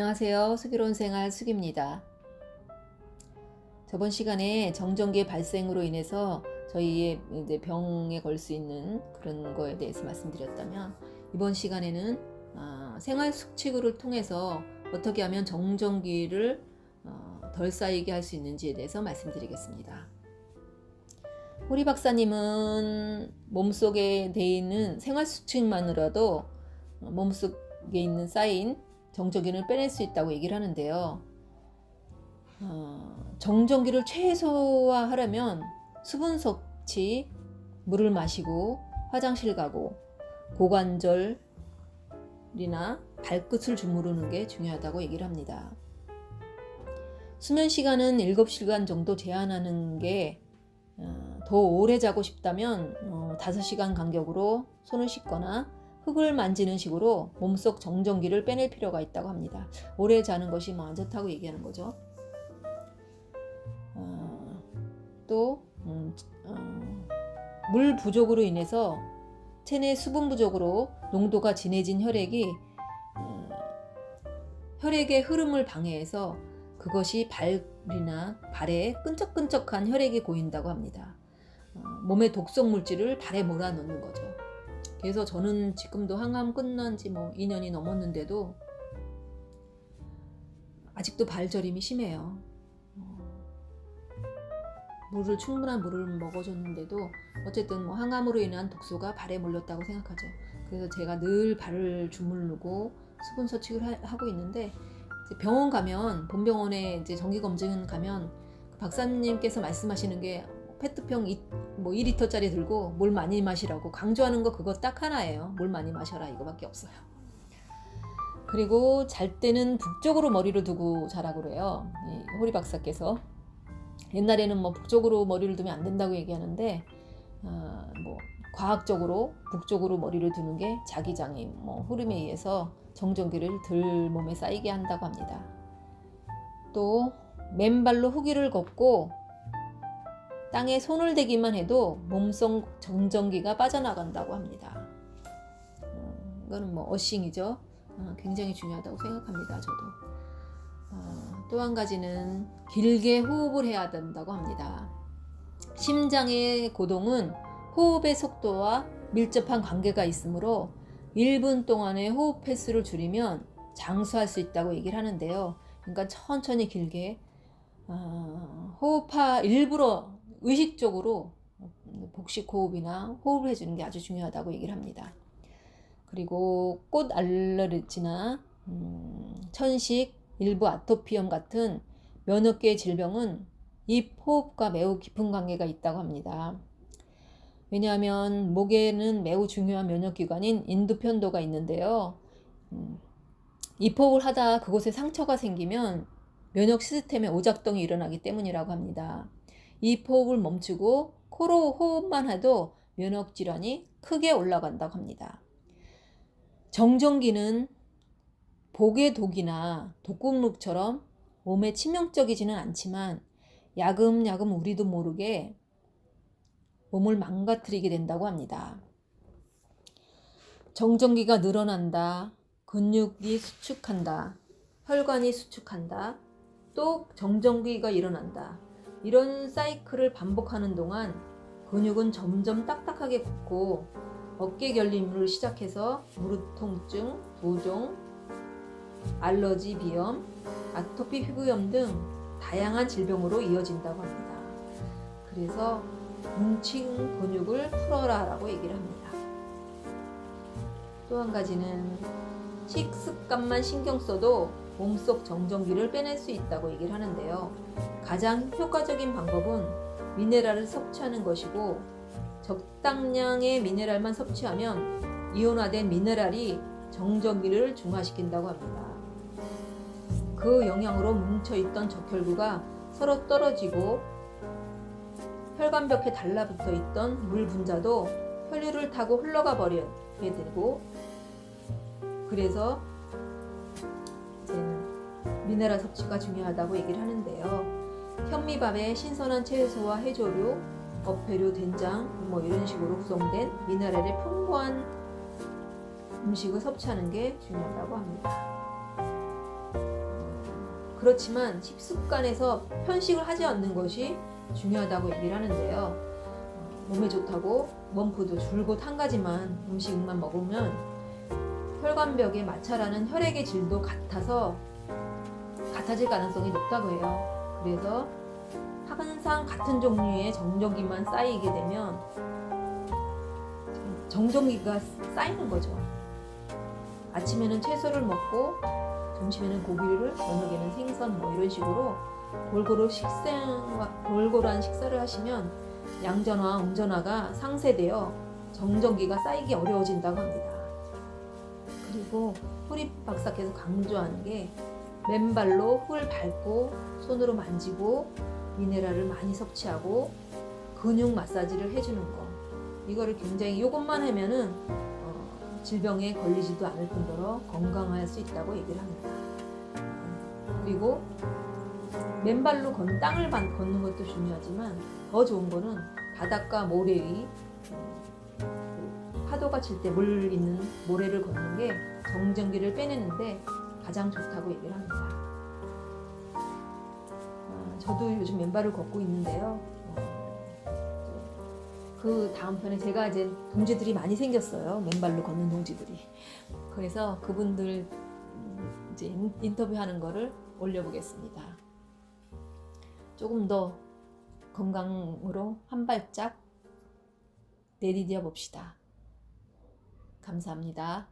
안녕하세요. 슬기로운 생활 슬기입니다. 저번 시간에 정전기 발생으로 인해서 저희의 이제 병에 걸 수 있는 그런 거에 대해서 말씀드렸다면, 이번 시간에는 생활 수칙을 통해서 어떻게 하면 정전기를 덜 쌓이게 할 수 있는지에 대해서 말씀드리겠습니다. 호리 박사님은 몸속에 돼 있는 생활 수칙만으로도 몸속에 있는 쌓인 정전기를 빼낼 수 있다고 얘기를 하는데요. 정전기를 최소화하려면 수분 섭취, 물을 마시고 화장실 가고 고관절이나 발끝을 주무르는 게 중요하다고 얘기를 합니다. 수면 시간은 7시간 정도 제한하는 게 더 오래 자고 싶다면 5시간 간격으로 손을 씻거나 흙을 만지는 식으로 몸속 정전기를 빼낼 필요가 있다고 합니다. 오래 자는 것이 안 좋다고 얘기하는 거죠. 또 물 부족으로 인해서 체내 수분 부족으로 농도가 진해진 혈액이 혈액의 흐름을 방해해서 그것이 발에 끈적끈적한 혈액이 고인다고 합니다. 몸의 독성 물질을 발에 몰아넣는 거죠. 그래서 저는 지금도 항암 끝난 지 2년이 넘었는데도 아직도 발저림이 심해요. 충분한 물을 먹어줬는데도 어쨌든 항암으로 인한 독소가 발에 몰렸다고 생각하죠. 그래서 제가 늘 발을 주무르고 수분 섭취를 하고 있는데, 병원 가면, 본병원에 이제 정기검진 가면 박사님께서 말씀하시는 게 페트병 2리터짜리 들고 물 많이 마시라고 강조하는 거, 그거 딱 하나예요. 물 많이 마셔라, 이거밖에 없어요. 그리고 잘 때는 북쪽으로 머리를 두고 자라고 그래요. 호리 박사께서. 옛날에는 북쪽으로 머리를 두면 안 된다고 얘기하는데, 과학적으로 북쪽으로 머리를 두는 게 자기장의 흐름에 의해서 정전기를 덜 몸에 쌓이게 한다고 합니다. 또 맨발로 흙위를 걷고 땅에 손을 대기만 해도 몸속 정전기가 빠져나간다고 합니다. 이거는 어싱이죠. 굉장히 중요하다고 생각합니다. 저도. 또 한 가지는 길게 호흡을 해야 된다고 합니다. 심장의 고동은 호흡의 속도와 밀접한 관계가 있으므로 1분 동안의 호흡 횟수를 줄이면 장수할 수 있다고 얘기를 하는데요. 그러니까 천천히 길게 일부러 의식적으로 복식 호흡이나 호흡을 해주는 게 아주 중요하다고 얘기를 합니다. 그리고 꽃 알레르기나 천식, 일부 아토피염 같은 면역계 질병은 입 호흡과 매우 깊은 관계가 있다고 합니다. 왜냐하면 목에는 매우 중요한 면역기관인 인두편도가 있는데요. 입호흡을 하다 그곳에 상처가 생기면 면역 시스템에 오작동이 일어나기 때문이라고 합니다. 입호흡을 멈추고 코로 호흡만 해도 면역 질환이 크게 올라간다고 합니다. 정전기는 복의 독이나 독극물처럼 몸에 치명적이지는 않지만 야금야금 우리도 모르게 몸을 망가뜨리게 된다고 합니다. 정전기가 늘어난다, 근육이 수축한다, 혈관이 수축한다, 또 정전기가 일어난다. 이런 사이클을 반복하는 동안 근육은 점점 딱딱하게 굳고 어깨 결림을 시작해서 무릎 통증, 부종, 알러지, 비염, 아토피 피부염 등 다양한 질병으로 이어진다고 합니다. 그래서 뭉친 근육을 풀어라 라고 얘기를 합니다. 또 한 가지는 식습관만 신경 써도 몸속 정전기를 빼낼 수 있다고 얘기를 하는데요. 가장 효과적인 방법은 미네랄을 섭취하는 것이고, 적당량의 미네랄만 섭취하면 이온화된 미네랄이 정전기를 중화시킨다고 합니다. 그 영향으로 뭉쳐있던 적혈구가 서로 떨어지고 혈관벽에 달라붙어 있던 물 분자도 혈류를 타고 흘러가 버리게 되고, 그래서 이제는 미네랄 섭취가 중요하다고 얘기를 하는데요. 현미밥에 신선한 채소와 해조류, 어패류, 된장 이런 식으로 구성된 미네랄이 풍부한 음식을 섭취하는 게 중요하다고 합니다. 그렇지만 식습관에서 편식을 하지 않는 것이 중요하다고 얘기를 하는데요. 몸에 좋다고 원푸드 줄곧 한 가지만 음식만 먹으면 혈관벽에 마찰하는 혈액의 질도 같아질 가능성이 높다고 해요. 그래서 항상 같은 종류의 정전기만 쌓이게 되면 정전기가 쌓이는 거죠. 아침에는 채소를 먹고 점심에는 고기를, 저녁에는 생선 이런 식으로 골고루한 식사를 하시면 양전화, 음전화가 상쇄되어 정전기가 쌓이기 어려워진다고 합니다. 그리고 후리 박사께서 강조하는 게 맨발로 흙을 밟고 손으로 만지고 미네랄을 많이 섭취하고 근육 마사지를 해주는 거, 이거를 굉장히 이것만 하면은 질병에 걸리지도 않을 뿐더러 건강할 수 있다고 얘기를 합니다. 그리고 맨발로 땅을 걷는 것도 중요하지만 더 좋은 거는 바닷가 모래 위 파도가 칠 때 물 있는 모래를 걷는 게 정전기를 빼내는데 가장 좋다고 얘기를 합니다. 저도 요즘 맨발을 걷고 있는데요. 그 다음 편에 제가 이제 동지들이 많이 생겼어요. 맨발로 걷는 동지들이. 그래서 그분들 이제 인터뷰하는 거를 올려보겠습니다. 조금 더 건강으로 한 발짝 내디뎌 봅시다. 감사합니다.